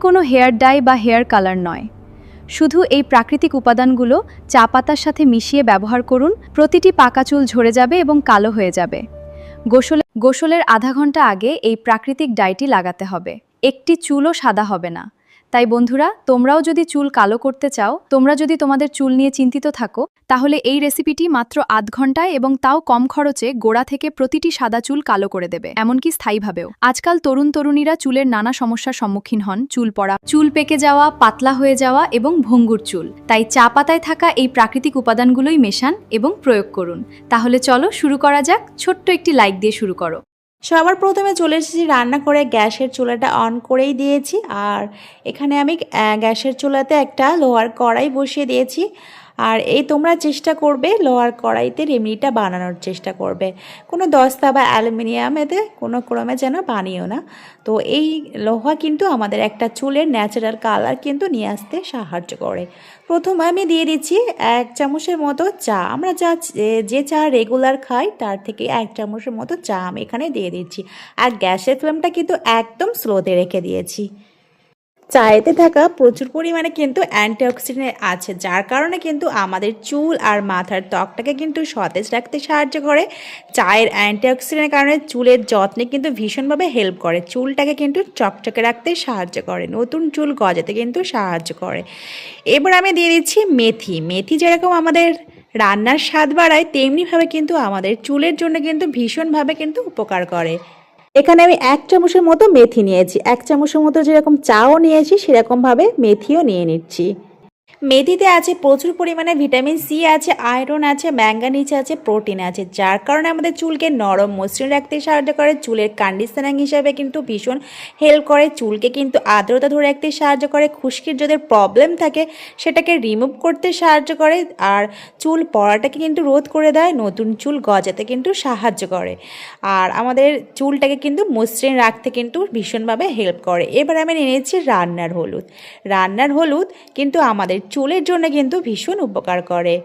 কোনো hair die বা hair colour নয়, শুধু এই প্রাকৃতিক উপাদানগুলো চা পাতার সাথে মিশিয়ে ব্যবহার করুন। প্রতিটি পাকা চুল ঝরে যাবে এবং কালো হয়ে যাবে। গোসলের আধা ঘন্টা আগে এই প্রাকৃতিক ডাইটি লাগাতে হবে। একটি চুলও সাদা হবে না। তাই বন্ধুরা, তোমরাও যদি চুল কালো করতে চাও, তোমরা যদি তোমাদের চুল নিয়ে চিন্তিত থাকো, তাহলে এই রেসিপিটি মাত্র আধ ঘন্টায় এবং তাও কম খরচে গোড়া থেকে প্রতিটি সাদা চুল কালো করে দেবে, এমনকি স্থায়ীভাবেও। আজকাল তরুণীরা চুলের নানা সমস্যার সম্মুখীন হন, চুল পড়া, চুল পেকে যাওয়া, পাতলা হয়ে যাওয়া এবং ভঙ্গুর চুল। তাই চা পাতায় থাকা এই প্রাকৃতিক উপাদানগুলোই মেশান এবং প্রয়োগ করুন। তাহলে চলো শুরু করা যাক। ছোট্ট একটি লাইক দিয়ে শুরু করো। সবার প্রথমে চলে এসেছি রান্না করে, গ্যাসের চুলাটা অন করেই দিয়েছি। আর এখানে আমি গ্যাসের চুলাতে একটা লোহার কড়াই বসিয়ে দিয়েছি। আর এই তোমরা চেষ্টা করবে লোহার কড়াইতে রেমেডিটা বানানোর চেষ্টা করবে, কোনো দস্তা বা অ্যালুমিনিয়ামেতে কোনো ক্রমে যেন বানিও না। তো এই লোহা কিন্তু আমাদের একটা চুলের ন্যাচারাল কালার কিন্তু নিয়ে আসতে সাহায্য করে। প্রথমে আমি দিয়ে দিচ্ছি 1 চামচের মতো চা। আমরা যে চা রেগুলার খাই তার থেকে 1 চামচের মতো চা আমি এখানে দিয়ে দিচ্ছি। আর গ্যাসের ফ্লেমটা কিন্তু একদম স্লোতে রেখে দিয়েছি। চায়েতে থাকা প্রচুর পরিমাণে কিন্তু অ্যান্টিঅক্সিডেন্ট আছে, যার কারণে কিন্তু আমাদের চুল আর মাথার ত্বকটাকে কিন্তু সতেজ রাখতে সাহায্য করে। চায়ের অ্যান্টিঅক্সিডেন্টের কারণে চুলের যত্নে কিন্তু ভীষণভাবে হেল্প করে, চুলটাকে কিন্তু চকচকে রাখতে সাহায্য করে, নতুন চুল গজাতে কিন্তু সাহায্য করে। এবার আমি দিয়ে দিচ্ছি মেথি। মেথি যেরকম আমাদের রান্নার স্বাদ বাড়ায়, তেমনিভাবে কিন্তু আমাদের চুলের জন্য কিন্তু ভীষণভাবে কিন্তু উপকার করে। এখানে আমি 1 চামচের মতো মেথি নিয়েছি। 1 চামচের মতো যেরকম চাও নিয়েছি সেরকমভাবে মেথিও নিয়ে নিচ্ছি। মেথিতে আছে প্রচুর পরিমাণে ভিটামিন সি আছে, আয়রন আছে, ম্যাঙ্গানিজ আছে, প্রোটিন আছে, যার কারণে আমাদের চুলকে নরম মসৃণ রাখতে সাহায্য করে। চুলের কন্ডিশনার হিসাবে কিন্তু ভীষণ হেল্প করে, চুলকে কিন্তু আর্দ্রতা ধরে রাখতে সাহায্য করে, খুশকির যদি প্রবলেম থাকে সেটাকে রিমুভ করতে সাহায্য করে, আর চুল পড়াটাকে কিন্তু রোধ করে দেয়, নতুন চুল গজাতে কিন্তু সাহায্য করে, আর আমাদের চুলটাকে কিন্তু মসৃণ রাখতে কিন্তু ভীষণভাবে হেল্প করে। এবার আমি নিয়েছি রান্নার হলুদ। রান্নার হলুদ কিন্তু আমাদের চুলের জন্য কিন্তু ভীষণ উপকার করে।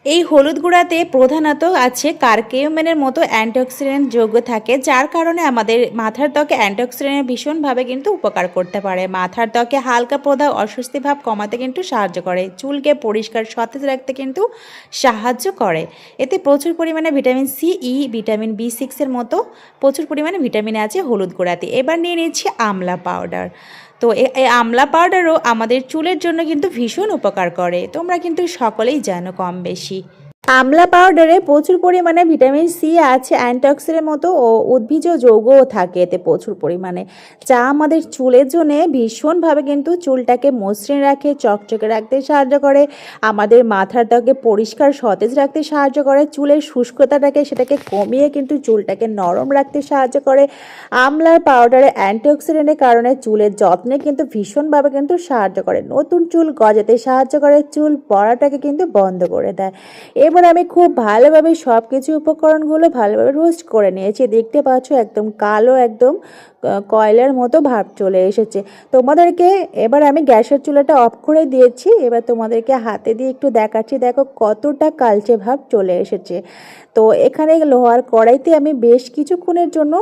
এই হলুদ গুঁড়াতে প্রধানত আছে কারকিউমিনের মতো অ্যান্টিঅক্সিডেন্ট যৌগ থাকে, যার কারণে আমাদের মাথার ত্বকে অ্যান্টিঅক্সিডেন্ট ভীষণভাবে কিন্তু উপকার করতে পারে। মাথার ত্বকে হালকা প্রদাহ, অস্বস্তি ভাব কমাতে কিন্তু সাহায্য করে, চুলকে পরিষ্কার সতেজ রাখতে কিন্তু সাহায্য করে। এতে প্রচুর পরিমাণে ভিটামিন সি, ই, ভিটামিন B6 মতো প্রচুর পরিমাণে ভিটামিন আছে হলুদ গুঁড়াতে। এবার নিয়ে নিচ্ছি আমলা পাউডার। তো এই আমলা পাউডারও আমাদের চুলের জন্য কিন্তু ভীষণ উপকার করে, তোমরা কিন্তু সকলেই জানো কম বেশি। আমলা পাউডারে প্রচুর পরিমাণে ভিটামিন সি আছে, অ্যান্টিঅক্সিডেন্টের মতো ও উদ্ভিজ্জ যৌগও থাকে এতে প্রচুর পরিমাণে, যা আমাদের চুলের জন্য ভীষণভাবে কিন্তু চুলটাকে মসৃণ রাখে, চকচকে রাখতে সাহায্য করে, আমাদের মাথার ত্বকে পরিষ্কার সতেজ রাখতে সাহায্য করে, চুলের শুষ্কতাটাকে সেটাকে কমিয়ে কিন্তু চুলটাকে নরম রাখতে সাহায্য করে। আমলার পাউডারে অ্যান্টিঅক্সিডেন্টের কারণে চুলের যত্নে কিন্তু ভীষণভাবে কিন্তু সাহায্য করে, নতুন চুল গজাতে সাহায্য করে, চুল পড়াটাকে কিন্তু বন্ধ করে দেয়। এবার আমি খুব ভালোভাবে সব কিছু উপকরণগুলো ভালোভাবে রোস্ট করে নিয়েছি। দেখতে পাচ্ছ একদম কালো, একদম কয়লার মতো ভাব চলে এসেছে। তোমাদেরকে এবার আমি গ্যাসের চুলাটা অফ করে দিয়েছি। এবার তোমাদেরকে হাতে দিয়ে একটু দেখাচ্ছি, দেখো কতটা কালচে ভাব চলে এসেছে। তো এখানে লোহার কড়াইতে আমি বেশ কিছুক্ষণের জন্য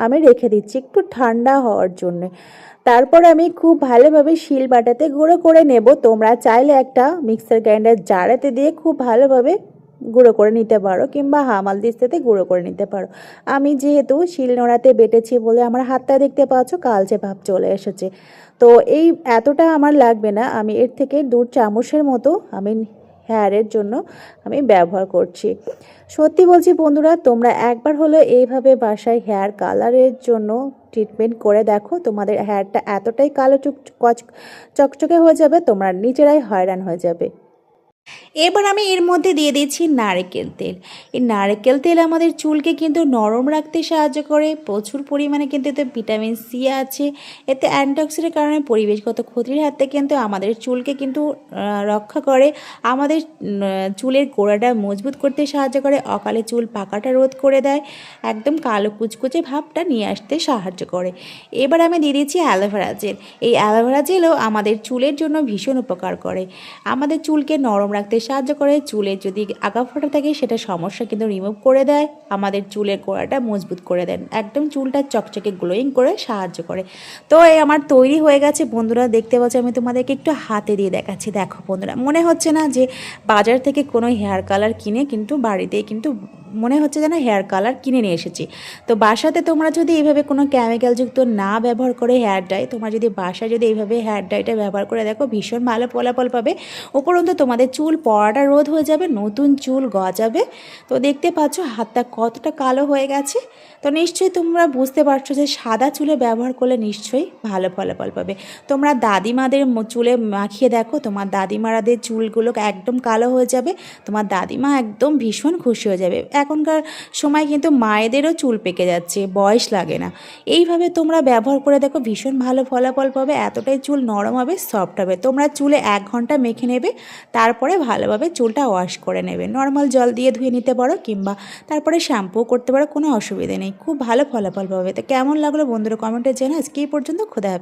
আমি রেখে দিচ্ছি একটু ঠান্ডা হওয়ার জন্য। তারপর আমি খুব ভালোভাবে শিল বাটাতে গুঁড়ো করে নেব। তোমরা চাইলে একটা মিক্সার গ্রাইন্ডার জারেতে দিয়ে খুব ভালোভাবে গুঁড়ো করে নিতে পারো, কিংবা হামালদিস্তাতে গুঁড়ো করে নিতে পারো। আমি যেহেতু শিল নোড়াতে বেটেছি বলে আমার হাতটা দেখতে পাচ্ছ কালচে ভাব চলে এসেছে। তো এই এতটা আমার লাগবে না, আমি এর থেকে 2 চামচের মতো আমি হেয়ারের জন্য আমি ব্যবহার করছি। সত্যি বলছি বন্ধুরা, তোমরা একবার হলো এইভাবে বাসায় হেয়ার কালারের জন্য ট্রিটমেন্ট করে দেখো, তোমাদের হেয়ারটা এতটাই কালো চকচকে হয়ে যাবে, তোমরা নিজেরাই হয়রান হয়ে যাবে। এবার আমি এর মধ্যে দিয়ে দিচ্ছি নারকেল তেল। এই নারকেল তেল আমাদের চুলকে কিন্তু নরম রাখতে সাহায্য করে, প্রচুর পরিমাণে কিন্তু এতে ভিটামিন সি আছে, এতে অ্যান্টিঅক্সিডেন্টের কারণে পরিবেশগত ক্ষতির হাত থেকে কিন্তু আমাদের চুলকে কিন্তু রক্ষা করে, আমাদের চুলের গোড়াটা মজবুত করতে সাহায্য করে, অকালে চুল পাকাটা রোধ করে দেয়, একদম কালো কুচকুচে ভাবটা নিয়ে আসতে সাহায্য করে। এবার আমি দিয়ে দিচ্ছি অ্যালোভেরা জেল। এই অ্যালোভেরা জেলও আমাদের চুলের জন্য ভীষণ উপকার করে, আমাদের চুলকে নরম রাখতে সাহায্য করে, চুলে যদি আগা ফোটা থাকে সেটা সমস্যা কিন্তু রিমুভ করে দেয়, আমাদের চুলের গোড়াটা মজবুত করে দেন, একদম চুলটা চকচকে গ্লোয়িং করে সাহায্য করে। তো এই আমার তৈরি হয়ে গেছে বন্ধুরা, দেখতে পাচ্ছ আমি তোমাদেরকে একটু হাতে দিয়ে দেখাচ্ছি। দেখো বন্ধুরা, মনে হচ্ছে না যে বাজার থেকে কোনো হেয়ার কালার কিনে কিন্তু বাড়িতেই কিন্তু মনে হচ্ছে যেন হেয়ার কালার কিনে নিয়ে এসেছি। তো বাসাতে তোমরা যদি এইভাবে কোনো কেমিক্যালযুক্ত না ব্যবহার করে হেয়ার ডাই, তোমরা যদি বাসায় যদি এইভাবে হেয়ার ডাইটা ব্যবহার করে দেখো, ভীষণ ভালো ফলাফল পাবে। উপরন্তু তোমাদের চুল পড়াটা রোধ হয়ে যাবে, নতুন চুল গজাবে। তো দেখতে পাচ্ছ হাতটা কতটা কালো হয়ে গেছে। তো নিশ্চয়ই তোমরা বুঝতে পারছো যে সাদা চুলে ব্যবহার করলে নিশ্চয়ই ভালো ফলাফল পাবে। তোমরা দাদিমাদের চুলে মাখিয়ে দেখো, তোমার দাদিমারাদের চুলগুলো একদম কালো হয়ে যাবে, তোমার দাদিমা একদম ভীষণ খুশি হয়ে যাবে। এখনকার সময় কিন্তু মায়েদেরও চুল পেকে যাচ্ছে, বয়স লাগে না। এইভাবে তোমরা ব্যবহার করে দেখো, ভীষণ ভালো ফলাফল পাবে, এতটাই চুল নরম হবে, সফট হবে। তোমরা চুলে 1 ঘন্টা মেখে নেবে, তারপরে ভালোভাবে চুলটা ওয়াশ করে নেবে, নর্মাল জল দিয়ে ধুয়ে নিতে পারো কিংবা তারপরে শ্যাম্পু করতে পারো, কোনো অসুবিধা নেই, খুব ভালো ফলাফল পাবে। তো কেমন লাগলো বন্ধুরা কমেন্টে জানাও। আজকে এই পর্যন্ত, খোদা হাফেজ।